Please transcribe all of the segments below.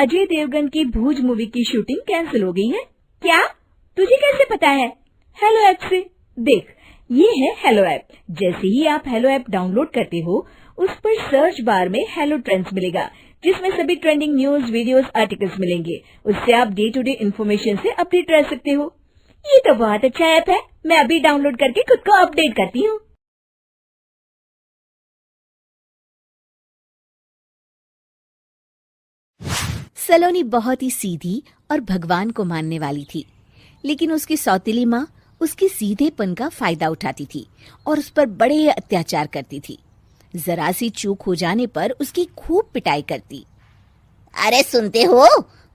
अजय देवगन की भूज मूवी की shooting cancel हो गई है। क्या? तुझे कैसे पता है? हेलो ऐप से। देख, ये है हेलो ऐप। जैसे ही आप हेलो ऐप डाउनलोड करते हो, उस पर सर्च बार में हेलो ट्रेंड्स मिलेगा, जिसमें सभी ट्रेंडिंग न्यूज, वीडियोस, आर्टिकल्स मिलेंगे। उससे आप डे टू डे इन्फॉर्मेशन से अपडेट रह सकते हो। ये तो बहुत अच्छा ऐप है। मैं अभी डाउनलोड करके खुद को अपडेट करती हूँ। सलोनी बहुत ही सीधी और भगवान को मानने वाली थी, लेकिन उसकी सौतेली माँ उसके सीधेपन का फायदा उठाती थी और उस पर बड़े अत्याचार करती थी। जरा सी चूक हो जाने पर उसकी खूब पिटाई करती। अरे सुनते हो,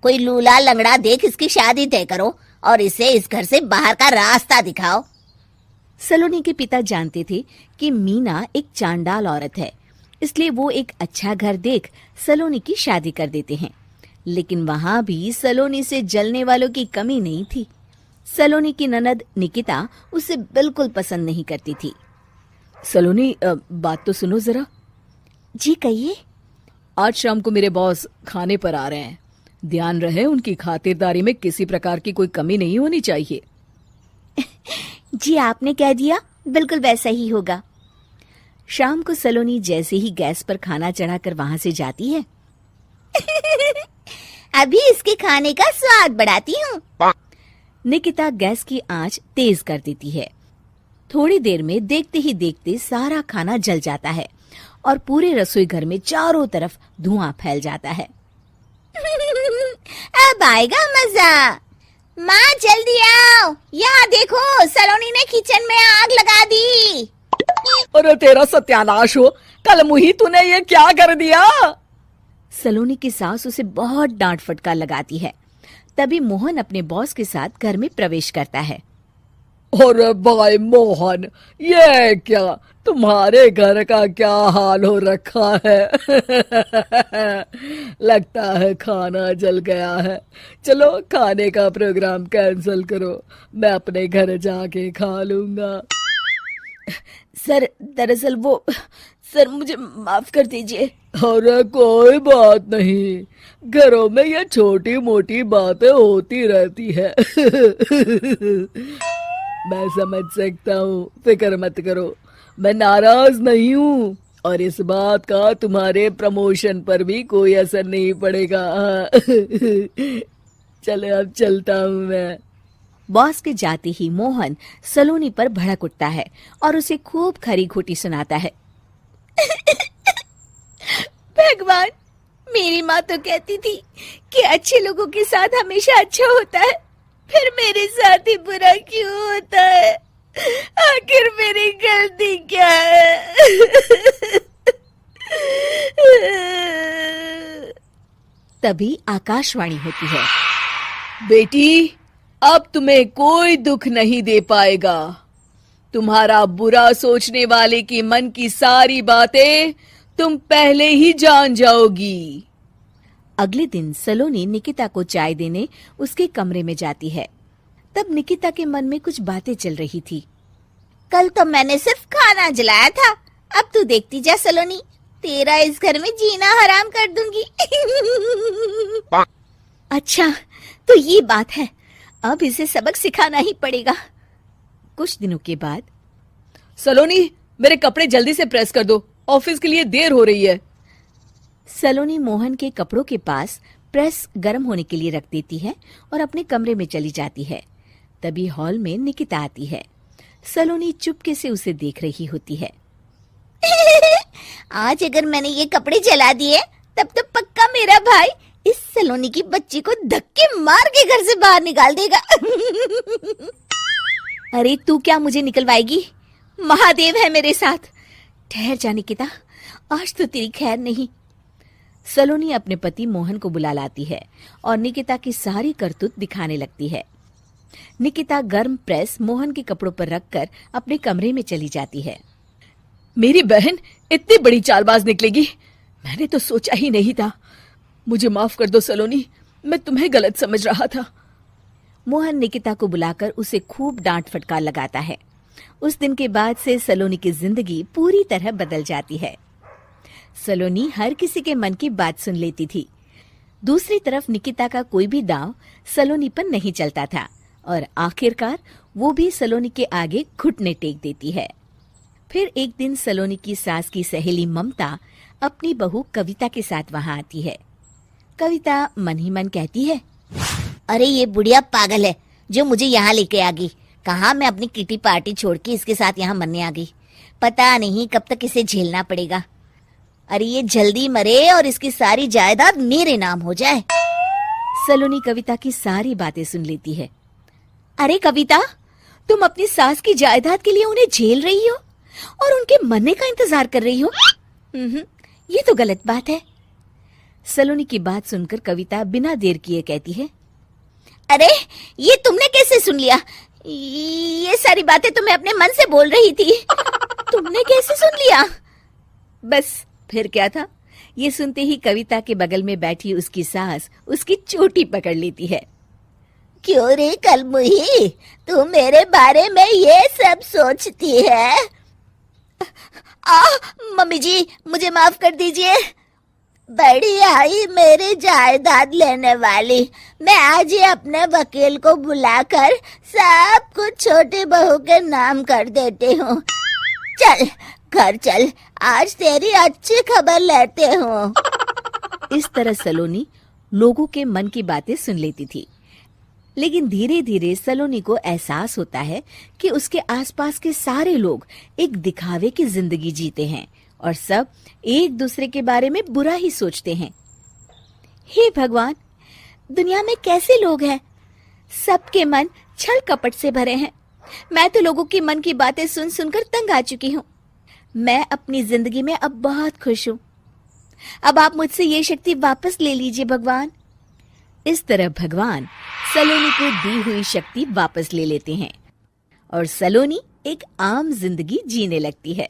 कोई लूला लंगड़ा देख इसकी शादी तय करो और इसे इस घर से बाहर का रास्ता दिखाओ। सलोनी के पिता जानते थे कि मीना एक चांडाल औरत है, इसलिए वो एक अच्छा घर देख सलोनी की शादी कर देते हैं। लेकिन वहां भी सलोनी से जलने वालों की कमी नहीं थी। सलोनी की ननद निकिता उसे बिल्कुल पसंद नहीं करती थी। सलोनी, बात तो सुनो जरा। जी कहिए। आज शाम को मेरे बॉस खाने पर आ रहे हैं। ध्यान रहे उनकी खातिरदारी में किसी प्रकार की कोई कमी नहीं होनी चाहिए। जी आपने कह दिया, बिल्कुल वैसा ही होगा। शाम को सलोनी जैसे ही गैस पर खाना चढ़ाकर वहां से जाती है, अभी इसके खाने का स्वाद बढ़ाती हूँ। निकिता गैस की आंच तेज कर देती है। थोड़ी देर में देखते ही देखते सारा खाना जल जाता है और पूरे रसोई घर में चारों तरफ धुआं फैल जाता है। अब आएगा मजा। माँ जल्दी आओ, यहाँ देखो सलोनी ने किचन में आग लगा दी। अरे तेरा सत्यानाश हो, कल मुही तूने ये क्या कर दिया? सलोनी की सास उसे बहुत डांट फटकार लगाती है। तभी मोहन अपने बॉस के साथ घर में प्रवेश करता है। अरे भाई मोहन, ये क्या तुम्हारे घर का क्या हाल हो रखा है? लगता है खाना जल गया है। चलो खाने का प्रोग्राम कैंसिल करो, मैं अपने घर जाके खा लूंगा। सर, दरअसल सर मुझे माफ कर दीजिए। अरे कोई बात नहीं, घरों में ये छोटी मोटी बातें होती रहती है। मैं समझ सकता हूँ, फिक्र मत करो, मैं नाराज नहीं हूँ और इस बात का तुम्हारे प्रमोशन पर भी कोई असर नहीं पड़ेगा। चलो अब चलता हूँ मैं। बॉस के जाते ही मोहन सलोनी पर भड़क उठता है और उसे खूब खरी खोटी सुनाता है। भगवान, मेरी माँ तो कहती थी कि अच्छे लोगों के साथ हमेशा अच्छा होता है, फिर मेरे साथ ही बुरा क्यों होता है? आखिर मेरी गलती क्या है? तभी आकाशवाणी होती है। बेटी, अब तुम्हें कोई दुख नहीं दे पाएगा। तुम्हारा बुरा सोचने वाले की मन की सारी बातें तुम पहले ही जान जाओगी। अगले दिन सलोनी निकिता को चाय देने उसके कमरे में जाती है। तब निकिता के मन में कुछ बातें चल रही थी। कल तो मैंने सिर्फ खाना जलाया था, अब तू देखती जा सलोनी, तेरा इस घर में जीना हराम कर दूंगी। अच्छा, तो ये बात है, अब इसे सबक सिखाना ही पड़ेगा। कुछ दिनों के बाद, सलोनी, मेरे कपड़े जल्दी से प्रेस कर दो, ऑफिस के लिए देर हो रही है। सलोनी मोहन के कपड़ों के पास प्रेस गर्म होने के लिए रख देती है और अपने कमरे में चली जाती है। तभी हॉल में निकिता आती है। सलोनी चुपके से उसे देख रही होती है। आज अगर मैंने ये कपड़े जला दिए, तब तो पक्का मेरा भाई इस सलोनी की बच्ची को धक्के मार के घर से बाहर निकाल देगा। अरे तू क्या मुझे निकलवाएगी? महादेव है मेरे साथ। ठहर जा निकिता, आज तो तेरी खैर नहीं। सलोनी अपने पति मोहन को बुला लाती है और निकिता की सारी करतूत दिखाने लगती है। निकिता गर्म प्रेस मोहन के कपड़ों पर रखकर अपने कमरे में चली जाती है। मेरी बहन इतनी बड़ी चालबाज निकलेगी, मैंने तो सोचा ही नहीं था। मुझे माफ कर दो सलोनी, मैं तुम्हें गलत समझ रहा था। मोहन निकिता को बुलाकर उसे खूब डांट फटकार लगाता है। उस दिन के बाद से सलोनी की जिंदगी पूरी तरह बदल जाती है। सलोनी हर किसी के मन की बात सुन लेती थी। दूसरी तरफ निकिता का कोई भी दांव सलोनी पर नहीं चलता था और आखिरकार वो भी सलोनी के आगे घुटने टेक देती है। फिर एक दिन सलोनी की सास की सहेली ममता अपनी बहू कविता के साथ वहां आती है। कविता मन ही मन कहती है, अरे ये बुढ़िया पागल है जो मुझे यहाँ लेके आ गई। कहाँ मैं अपनी किटी पार्टी छोड़ के इसके साथ यहाँ मरने आ गई। पता नहीं कब तक इसे झेलना पड़ेगा। अरे ये जल्दी मरे और इसकी सारी जायदाद मेरे नाम हो जाए। सलोनी कविता की सारी बातें सुन लेती है। अरे कविता, तुम अपनी सास की जायदाद के लिए उन्हें झेल रही हो और उनके मरने का इंतजार कर रही हो। ये तो गलत बात है। सलोनी की बात सुनकर कविता बिना देर किए कहती है, अरे ये तुमने कैसे सुन लिया? ये सारी बातें तो मैं अपने मन से बोल रही थी। तुमने कैसे सुन लिया? बस फिर क्या था, ये सुनते ही कविता के बगल में बैठी उसकी सास उसकी चोटी पकड़ लेती है। क्यों रे कलमुही, तू मेरे बारे में ये सब सोचती है? मम्मी जी मुझे माफ कर दीजिए। बड़ी आई मेरी जायदाद लेने वाली। मैं आज ही अपने वकील को बुलाकर सब कुछ छोटी बहू के नाम कर देती हूँ। चल घर चल, आज तेरी अच्छी खबर लेते हूँ। इस तरह सलोनी लोगों के मन की बातें सुन लेती थी, लेकिन धीरे धीरे सलोनी को एहसास होता है कि उसके आसपास के सारे लोग एक दिखावे की जिंदगी जीते हैं और सब एक दूसरे के बारे में बुरा ही सोचते हैं। हे भगवान, दुनिया में कैसे लोग हैं? सबके मन छल कपट से भरे हैं। मैं तो लोगों के मन की बातें सुन सुनकर तंग आ चुकी हूँ। मैं अपनी जिंदगी में अब बहुत खुश हूँ। अब आप मुझसे ये शक्ति वापस ले लीजिए भगवान। इस तरह भगवान सलोनी को दी हुई शक्ति वापस ले लेते हैं और सलोनी एक आम जिंदगी जीने लगती है।